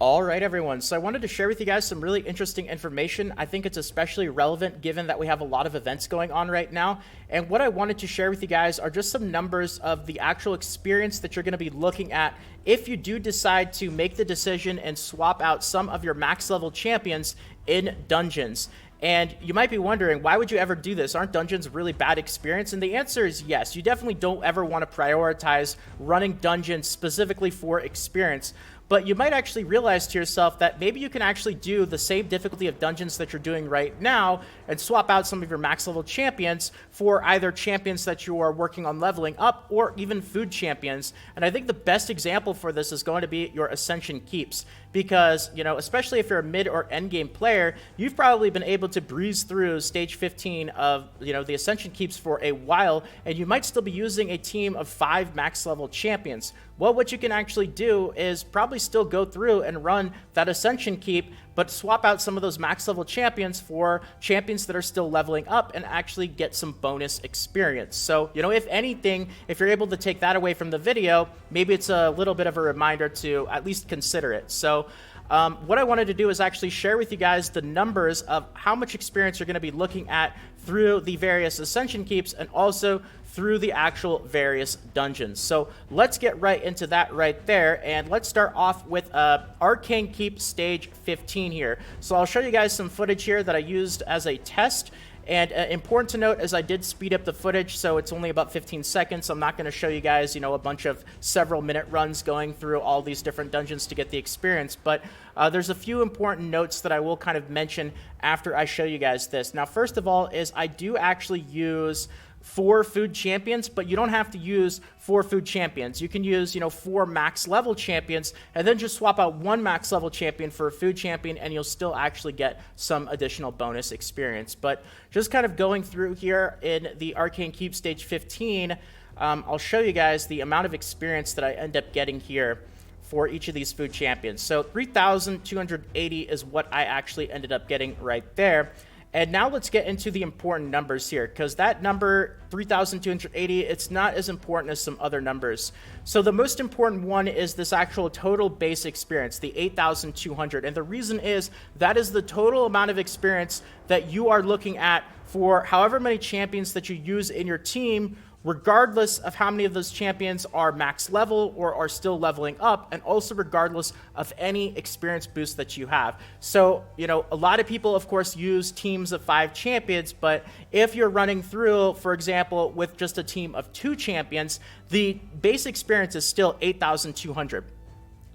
All right, everyone. So I wanted to share with you guys some really interesting information. I think it's especially relevant given that we have a lot of events going on right now. And what I wanted to share with you guys are just some numbers of the actual experience that you're going to be looking at if you do decide to make the decision and swap out some of your max level champions in dungeons. And you might be wondering, why would you ever do this? Aren't dungeons a really bad experience? And the answer is yes. You definitely don't ever want to prioritize running dungeons specifically for experience. But you might actually realize to yourself that maybe you can actually do the same difficulty of dungeons that you're doing right now and swap out some of your max level champions for either champions that you are working on leveling up or even food champions. And I think the best example for this is going to be your Ascension Keeps. Because, especially if you're a mid or end game player, you've probably been able to breeze through stage 15 of, the Ascension Keeps for a while, and you might still be using a team of 5 max level champions. Well, what you can actually do is probably still go through and run that Ascension Keep, but swap out some of those max level champions for champions that are still leveling up and actually get some bonus experience. So, if anything, if you're able to take that away from the video, maybe it's a little bit of a reminder to at least consider it. So, what I wanted to do is actually share with you guys the numbers of how much experience you're going to be looking at through the various Ascension Keeps and also through the actual various dungeons. So let's get right into that right there, and let's start off with Arcane Keep stage 15 here. So I'll show you guys some footage here that I used as a test. And important to note is I did speed up the footage, so it's only about 15 seconds. I'm not going to show you guys, a bunch of several minute runs going through all these different dungeons to get the experience. But there's a few important notes that I will kind of mention after I show you guys this. Now, first of all is I do actually use 4 food champions, but you don't have to use 4 food champions. You can use, 4 max level champions and then just swap out 1 max level champion for a food champion and you'll still actually get some additional bonus experience. But just kind of going through here in the Arcane Keep stage 15, I'll show you guys the amount of experience that I end up getting here for each of these food champions. So 3,280 is what I actually ended up getting right there. And now let's get into the important numbers here, because that number, 3,280, it's not as important as some other numbers. So the most important one is this actual total base experience, the 8,200. And the reason is that is the total amount of experience that you are looking at for however many champions that you use in your team, regardless of how many of those champions are max level or are still leveling up, and also regardless of any experience boost that you have. So, a lot of people, of course, use teams of 5 champions, but if you're running through, for example, with just a team of 2 champions, the base experience is still 8,200.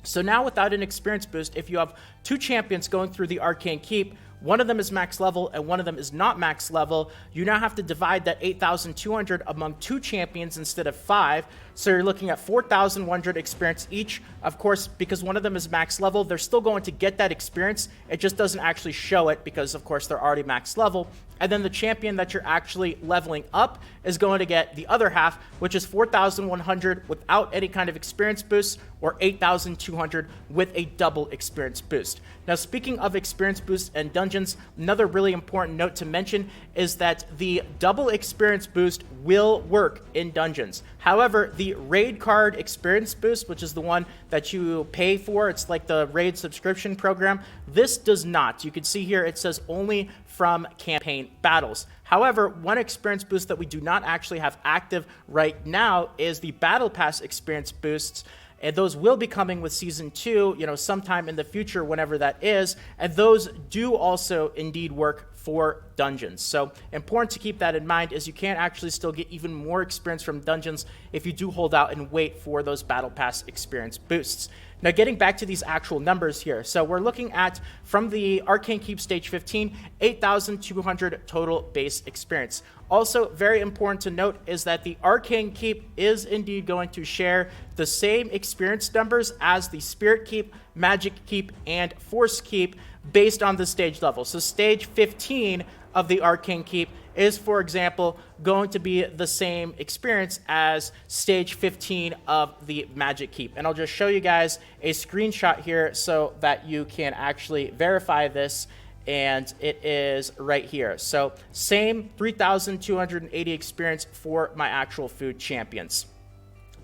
So now without an experience boost, if you have 2 champions going through the Arcane Keep, one of them is max level and one of them is not max level, you now have to divide that 8,200 among 2 champions instead of 5. So you're looking at 4,100 experience each. Of course, because one of them is max level, they're still going to get that experience. It just doesn't actually show it because, of course, they're already max level. And then the champion that you're actually leveling up is going to get the other half, which is 4,100 without any kind of experience boost, or 8,200 with a double experience boost. Now, speaking of experience boost and dungeons, another really important note to mention is that the double experience boost will work in dungeons. However, the raid card experience boost, which is the one that you pay for, it's like the raid subscription program, this does not. You can see here it says only from campaign battles. However, one experience boost that we do not actually have active right now is the Battle Pass experience boosts. And those will be coming with Season 2, sometime in the future, whenever that is. And those do also indeed work for dungeons. So important to keep that in mind, is you can actually still get even more experience from dungeons if you do hold out and wait for those Battle Pass experience boosts. Now, getting back to these actual numbers here. So we're looking at, from the Arcane Keep stage 15, 8,200 total base experience. Also, very important to note is that the Arcane Keep is indeed going to share the same experience numbers as the Spirit Keep, Magic Keep, and Force Keep based on the stage level. So stage 15 of the Arcane Keep is, for example, going to be the same experience as stage 15 of the Magic Keep. And I'll just show you guys a screenshot here so that you can actually verify this. And it is right here. So same 3,280 experience for my actual food champions.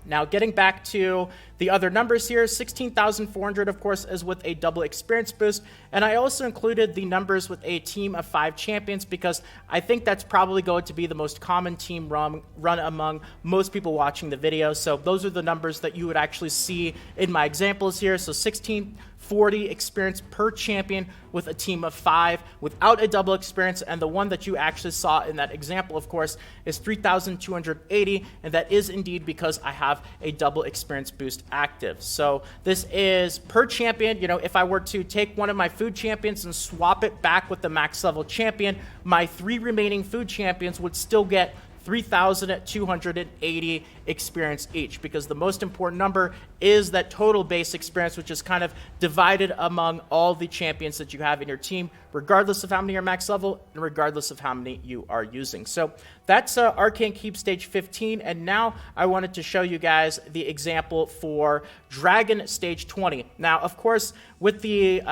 Now, getting back to the other numbers here. 16,400, of course, is with a double experience boost. And I also included the numbers with a team of 5 champions because I think that's probably going to be the most common team run among most people watching the video. So those are the numbers that you would actually see in my examples here. So 1640 experience per champion with a team of 5 without a double experience, and the one that you actually saw in that example, of course, is 3,280, and that is indeed because I have a double experience boost active. So this is per champion. You know, if I were to take one of my food champions and swap it back with the max level champion, my 3 remaining food champions would still get 3,280 experience each, because the most important number is that total base experience, which is kind of divided among all the champions that you have in your team, regardless of how many are max level and regardless of how many you are using. So that's Arcane Keep Stage 15, and now I wanted to show you guys the example for Dragon Stage 20. Now, of course, with the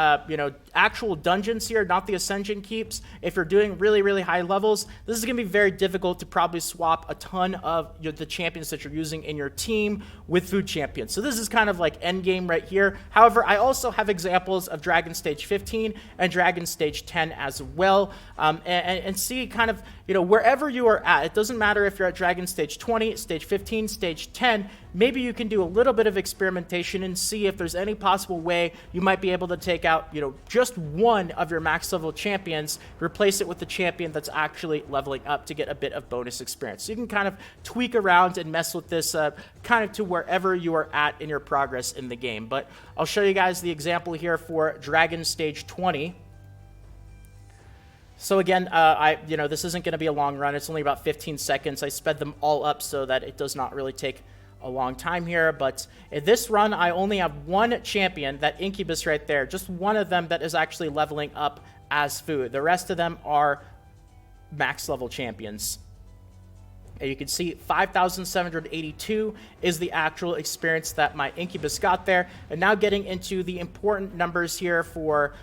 actual dungeons here, not the Ascension Keeps, if you're doing really, really high levels, this is going to be very difficult to probably swap a ton of the champions that you're using in your team with food champions. So this is kind of like end game right here. However, I also have examples of Dragon Stage 15 and Dragon Stage 10 as well, and see kind of, wherever you are at. It doesn't matter if you're at Dragon Stage 20, Stage 15, Stage 10. Maybe you can do a little bit of experimentation and see if there's any possible way you might be able to take out, just one of your max level champions, replace it with the champion that's actually leveling up to get a bit of bonus experience. So you can kind of tweak around and mess with this kind of to wherever you are at in your progress in the game. But I'll show you guys the example here for Dragon Stage 20. So again, this isn't going to be a long run. It's only about 15 seconds. I sped them all up so that it does not really take a long time here. But in this run, I only have one champion, that Incubus right there, just one of them that is actually leveling up as food. The rest of them are max level champions. And you can see 5,782 is the actual experience that my Incubus got there. And now getting into the important numbers here for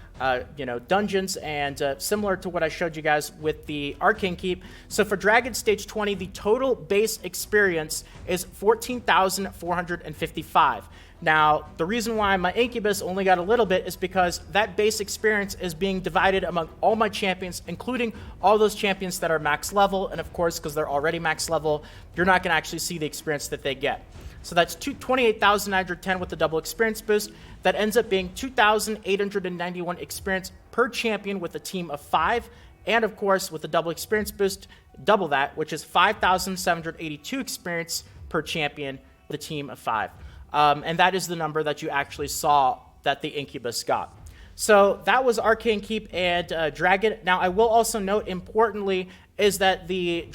dungeons, and similar to what I showed you guys with the Arcane Keep. So for Dragon Stage 20, the total base experience is 14,455. Now, the reason why my Incubus only got a little bit is because that base experience is being divided among all my champions, including all those champions that are max level. And of course, because they're already max level, you're not going to actually see the experience that they get. So that's 28,910 with the double experience boost. That ends up being 2,891 experience per champion with a team of 5. And of course, with the double experience boost, double that, which is 5,782 experience per champion with a team of 5. And that is the number that you actually saw that the Incubus got. So that was Arcane Keep and Dragon. Now, I will also note, importantly, is that the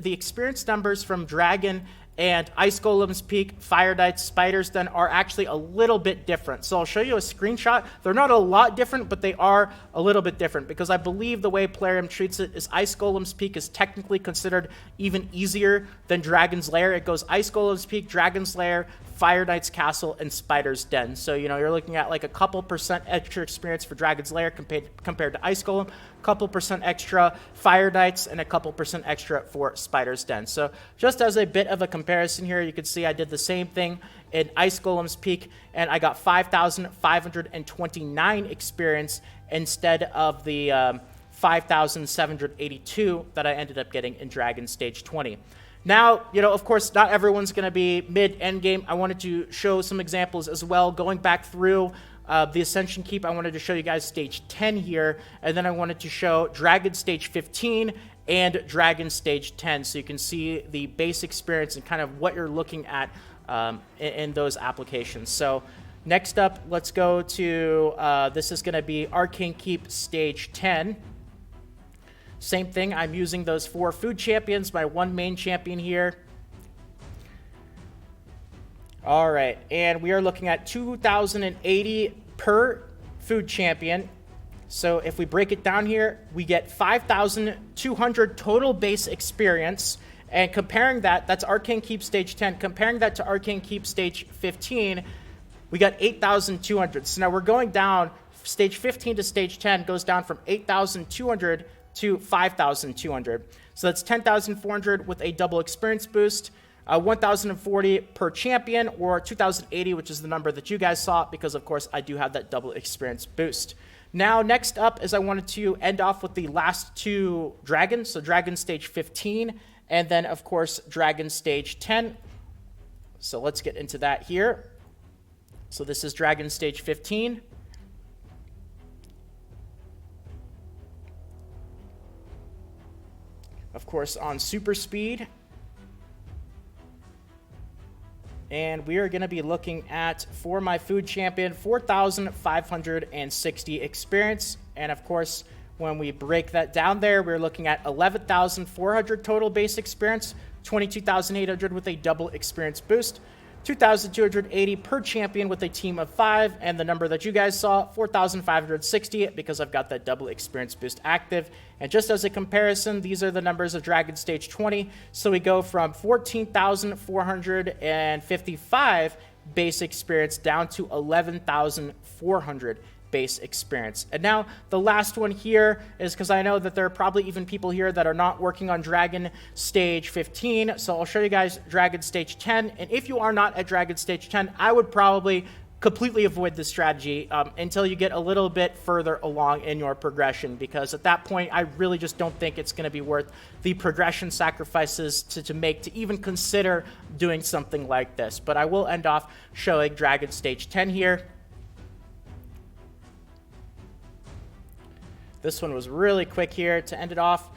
experience numbers from Dragon and Ice Golem's Peak, Fire Knight's, Spider's Den are actually a little bit different. So I'll show you a screenshot. They're not a lot different, but they are a little bit different, because I believe the way Plarium treats it is Ice Golem's Peak is technically considered even easier than Dragon's Lair. It goes Ice Golem's Peak, Dragon's Lair, Fire Knight's Castle, and Spider's Den. So, you're looking at like a couple % extra experience for Dragon's Lair compared to Ice Golem, a couple % extra Fire Knights, and a couple % extra for Spider's Den. So just as a bit of a comparison here, you can see I did the same thing in Ice Golem's Peak, and I got 5,529 experience instead of the 5,782 that I ended up getting in Dragon Stage 20. Now, of course, not everyone's going to be mid-end game. I wanted to show some examples as well. Going back through the Ascension Keep, I wanted to show you guys Stage 10 here, and then I wanted to show Dragon Stage 15 and Dragon Stage 10, so you can see the base experience and kind of what you're looking at in those applications. So next up, let's go to, this is going to be Arcane Keep Stage 10. Same thing, I'm using those 4 food champions, my 1 main champion here. All right, and we are looking at 2,080 per food champion. So if we break it down here, we get 5,200 total base experience. And comparing that, that's Arcane Keep Stage 10. Comparing that to Arcane Keep Stage 15, we got 8,200. So now we're going down, Stage 15 to Stage 10 goes down from 8,200 to 5,200. So that's 10,400 with a double experience boost. 1040 per champion, or 2080, which is the number that you guys saw, because of course I do have that double experience boost. Now, next up is I wanted to end off with the last two dragons. So Dragon Stage 15, and then of course Dragon Stage 10. So let's get into that here. So this is Dragon Stage 15. Of course, on super speed. And we are going to be looking at, for my food champion, 4,560 experience. And of course, when we break that down there, we're looking at 11,400 total base experience, 22,800 with a double experience boost, 2,280 per champion with a team of 5, and the number that you guys saw, 4,560, because I've got that double experience boost active. And just as a comparison, these are the numbers of Dragon Stage 20. So we go from 14,455 base experience down to 11,400 base experience. And now the last one here is, because I know that there are probably even people here that are not working on Dragon Stage 15, so I'll show you guys Dragon Stage 10. And if you are not at Dragon Stage 10, I would probably completely avoid this strategy until you get a little bit further along in your progression, because at that point I really just don't think it's going to be worth the progression sacrifices to make to even consider doing something like this. But I will end off showing Dragon Stage 10 here. This one was really quick here to end it off.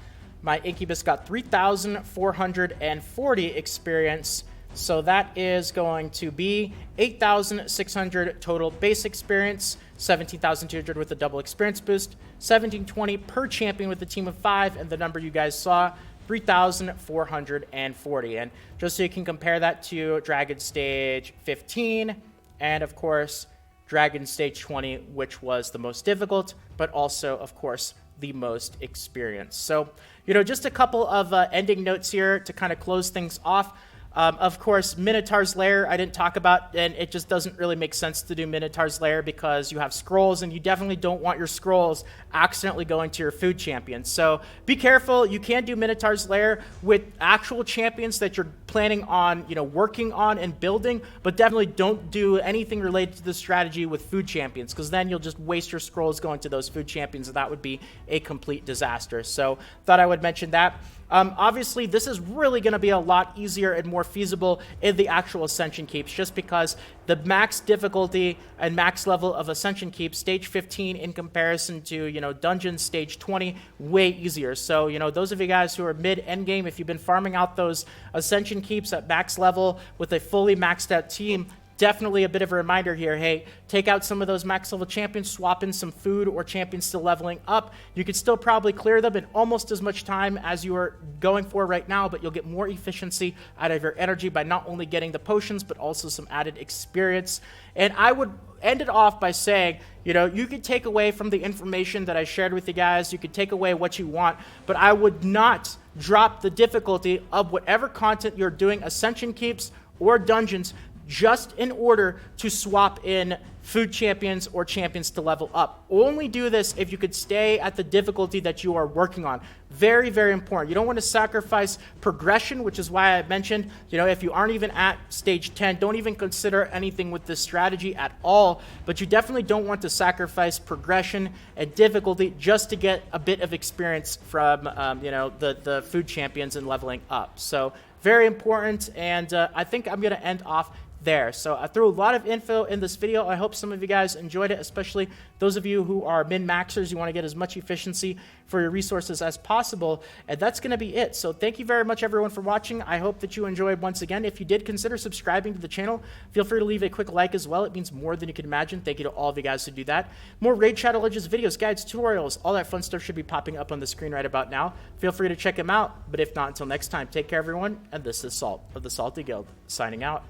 My Incubus got 3,440 experience. So that is going to be 8,600 total base experience, 17,200 with a double experience boost, 1,720 per champion with a team of 5, and the number you guys saw, 3,440. And just so you can compare that to Dragon Stage 15, and of course, Dragon Stage 20, which was the most difficult, but also, of course, the most experienced. So, just a couple of ending notes here to kind of close things off. Of course, Minotaur's Lair I didn't talk about, and it just doesn't really make sense to do Minotaur's Lair because you have scrolls, and you definitely don't want your scrolls accidentally going to your food champion. So be careful. You can do Minotaur's Lair with actual champions that you're planning on, working on and building, but definitely don't do anything related to the strategy with food champions, because then you'll just waste your scrolls going to those food champions, and that would be a complete disaster. So thought I would mention that. Obviously, this is really going to be a lot easier and more feasible in the actual Ascension Keeps, just because the max difficulty and max level of Ascension Keeps, Stage 15 in comparison to, Dungeon Stage 20, way easier. So, those of you guys who are mid-end game, if you've been farming out those Ascension Keeps at max level with a fully maxed out team, definitely a bit of a reminder here. Hey, take out some of those max level champions, swap in some food or champions still leveling up. You could still probably clear them in almost as much time as you are going for right now, but you'll get more efficiency out of your energy by not only getting the potions, but also some added experience. And I would end it off by saying, you could take away from the information that I shared with you guys, you could take away what you want, but I would not drop the difficulty of whatever content you're doing, Ascension Keeps or Dungeons, just in order to swap in food champions or champions to level up. Only do this if you could stay at the difficulty that you are working on. Very, very important. You don't want to sacrifice progression, which is why I mentioned, if you aren't even at stage 10, don't even consider anything with this strategy at all. But you definitely don't want to sacrifice progression and difficulty just to get a bit of experience from, the food champions and leveling up. So very important. And I think I'm going to end off there. So I threw a lot of info in this video. I hope some of you guys enjoyed it, especially those of you who are min-maxers. You want to get as much efficiency for your resources as possible. And that's going to be it. So thank you very much, everyone, for watching. I hope that you enjoyed once again. If you did, consider subscribing to the channel. Feel free to leave a quick like as well. It means more than you can imagine. Thank you to all of you guys who do that. More Raid Shadow Legends videos, guides, tutorials, all that fun stuff should be popping up on the screen right about now. Feel free to check them out. But if not, until next time, take care, everyone. And this is Salt of the Salty Guild, signing out.